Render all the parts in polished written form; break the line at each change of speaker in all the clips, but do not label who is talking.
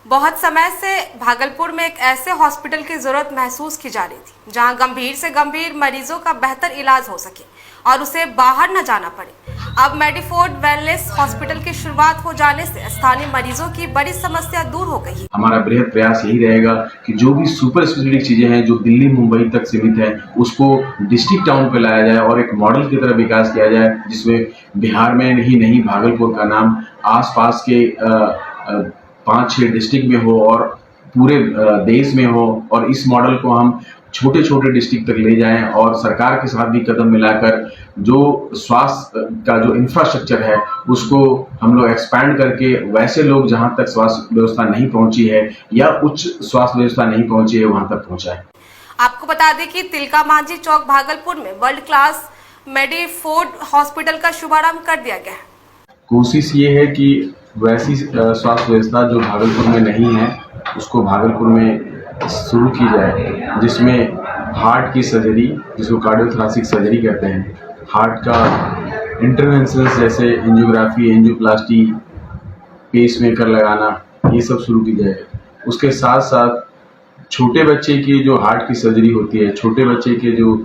बहुत समय से भागलपुर में एक ऐसे हॉस्पिटल की जरूरत महसूस की जा रही थी जहां गंभीर से गंभीर मरीजों का बेहतर इलाज हो सके और उसे बाहर न जाना पड़े। अब मेडिफोर्ड वेलनेस हॉस्पिटल की शुरुआत हो जाने से स्थानीय मरीजों की बड़ी समस्या दूर हो गई है।
हमारा बृहद प्रयास यही रहेगा कि जो भी सुपर स्पेशलिटी चीजें हैं जो दिल्ली मुंबई तक सीमित है उसको डिस्ट्रिक्ट टाउन पे लाया जाए और एक मॉडल की तरह विकास किया जाए, जिसमें बिहार में ही नहीं भागलपुर का नाम आसपास के 5-6 डिस्ट्रिक्ट में हो और पूरे देश में हो। और इस मॉडल को हम छोटे छोटे डिस्ट्रिक्ट तक ले जाएं और सरकार के साथ भी कदम मिलाकर जो स्वास्थ्य का जो इंफ्रास्ट्रक्चर है उसको हम लोग एक्सपैंड करके वैसे लोग जहां तक स्वास्थ्य व्यवस्था नहीं पहुंची है या उच्च स्वास्थ्य व्यवस्था नहीं पहुंची है वहां तक पहुंचाए।
आपको बता दें कि तिलका मांझी चौक भागलपुर में वर्ल्ड क्लास मेडिफोर्ड हॉस्पिटल का शुभारंभ कर दिया गया है।
कोशिश ये है कि वैसी स्वास्थ्य व्यवस्था जो भागलपुर में नहीं है उसको भागलपुर में शुरू की जाए, जिसमें हार्ट की सर्जरी, जिसको कार्डियोथोरेसिक सर्जरी कहते हैं, हार्ट का इंटरवेंशन जैसे एंजियोग्राफी, एंजियोप्लास्टी, पेसमेकर लगाना, ये सब शुरू की जाए। उसके साथ साथ छोटे बच्चे की जो हार्ट की सर्जरी होती है, छोटे बच्चे के जो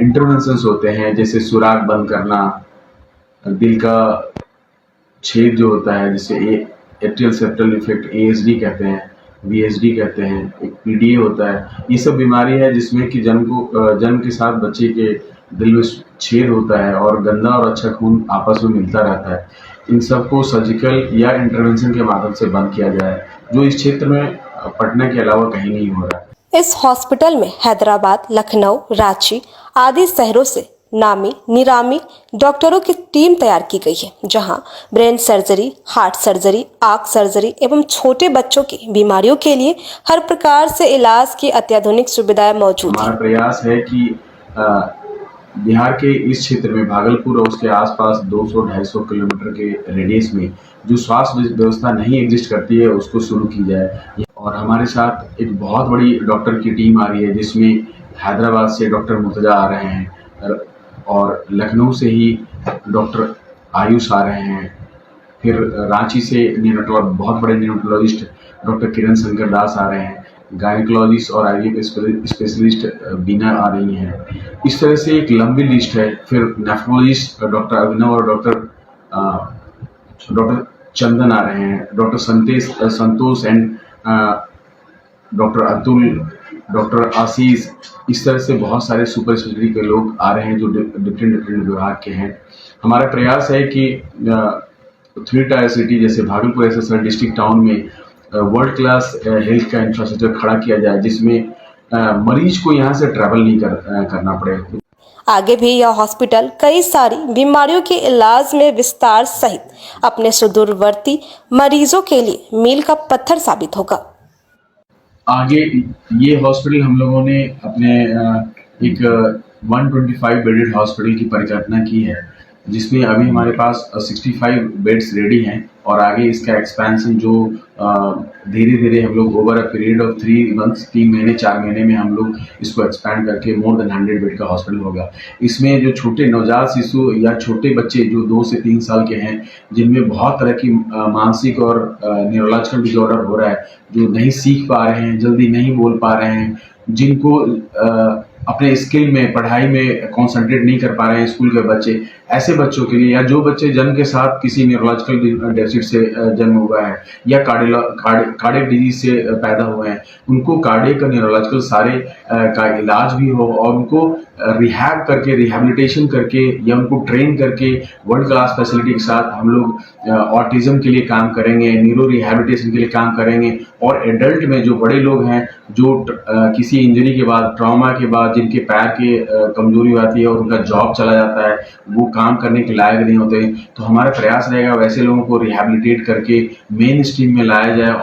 इंटरवेंशंस होते हैं जैसे सुराख बंद करना, दिल का छेद जो होता है जिसे एट्रियल सेप्टल डिफेक्ट ASD कहते हैं, VSD कहते हैं, एक PDA होता है, ये सब बीमारी है जिसमें कि जन्म के साथ बच्चे के दिल में छेद होता है और गंदा और अच्छा खून आपस में मिलता रहता है। इन सबको सर्जिकल या इंटरवेंशन के माध्यम से बंद किया जाए, जो इस क्षेत्र में पटना के अलावा कहीं नहीं हो रहा है।
इस हॉस्पिटल में हैदराबाद, लखनऊ, रांची आदि शहरों से नामी निरामी डॉक्टरों की टीम तैयार की गई है, जहां ब्रेन सर्जरी, हार्ट सर्जरी, आंख सर्जरी एवं छोटे बच्चों की बीमारियों के लिए हर प्रकार से इलाज की अत्याधुनिक सुविधाएं मौजूद हैं।
हमारा प्रयास है कि बिहार के इस क्षेत्र में भागलपुर और उसके आसपास 200-250 किलोमीटर के रेडियस में जो स्वास्थ्य व्यवस्था नहीं एग्जिस्ट करती है उसको शुरू की जाए। और हमारे साथ एक बहुत बड़ी डॉक्टर की टीम आ रही है, जिसमें हैदराबाद से डॉक्टर मुर्तजा आ रहे हैं और लखनऊ से ही डॉक्टर आयुष आ रहे हैं, फिर रांची से बहुत बड़े न्यूरोलॉजिस्ट डॉक्टर किरण शंकर दास आ रहे हैं, गायनिकोलॉजिस्ट और IVF स्पेशलिस्ट बीना आ रही हैं। इस तरह से एक लंबी लिस्ट है। फिर नेफ्रोलॉजिस्ट डॉक्टर अभिनव और डॉक्टर चंदन आ रहे हैं, doctor Santosh and doctor Atul, doctor Ashish, इस तरह से बहुत सारे सुपर स्पेशलिटी के लोग आ रहे हैं जो डिफरेंट विभाग के हैं। हमारा प्रयास है कि 3 टायर सिटी जैसे भागलपुर ऐसे डिस्ट्रिक्ट टाउन में वर्ल्ड क्लास हेल्थ का इंफ्रास्ट्रक्चर खड़ा किया जाए, जिसमें मरीज को यहाँ से ट्रैवल नहीं करना पड़े।
आगे भी यह हॉस्पिटल कई सारी बीमारियों के इलाज में विस्तार सहित अपने सुदूरवर्ती मरीजों के लिए मील का पत्थर साबित होगा।
आगे ये हॉस्पिटल हम लोगों ने अपने एक 125 बेडेड हॉस्पिटल की परिकल्पना की है, जिसमें अभी हमारे पास 65 बेड्स रेडी हैं और आगे इसका एक्सपेंशन जो धीरे धीरे हम लोग over a period of 3 months 3 महीने 4 महीने में हम लोग इसको एक्सपैंड करके मोर देन 100 बेड का हॉस्पिटल होगा। इसमें जो छोटे नवजात शिशु या छोटे बच्चे जो 2 से 3 साल के हैं, जिनमें बहुत तरह की मानसिक और न्यूरोलॉजिकल डिसऑर्डर हो रहा है, जो नहीं सीख पा रहे हैं, जल्दी नहीं बोल पा रहे हैं, जिनको अपने स्किल में पढ़ाई में कंसंट्रेट नहीं कर पा रहे हैं स्कूल के बच्चे, ऐसे बच्चों के लिए, या जो बच्चे जन्म के साथ किसी न्यूरोलॉजिकल डेफिसिट से जन्म हुआ है या कार्डियक डिजीज से पैदा हुए हैं, उनको कार्डियक और न्यूरोलॉजिकल सारे का इलाज भी हो और उनको रिहैबिलिटेशन करके या उनको ट्रेन करके वर्ल्ड क्लास फैसिलिटी के साथ हम लोग ऑटिज्म के लिए काम करेंगे, न्यूरो रिहैबिलिटेशन के लिए काम करेंगे। और एडल्ट में जो बड़े लोग हैं जो किसी इंजरी के बाद, ट्रॉमा के बाद, जिनके पैर के कमजोरी आती है और उनका जॉब चला जाता है, वो काम करने के लायक नहीं होते, तो हमारा प्रयास रहेगा वैसे लोगों को रिहैबिलिटेट करके मेन स्ट्रीम में लाया जाए।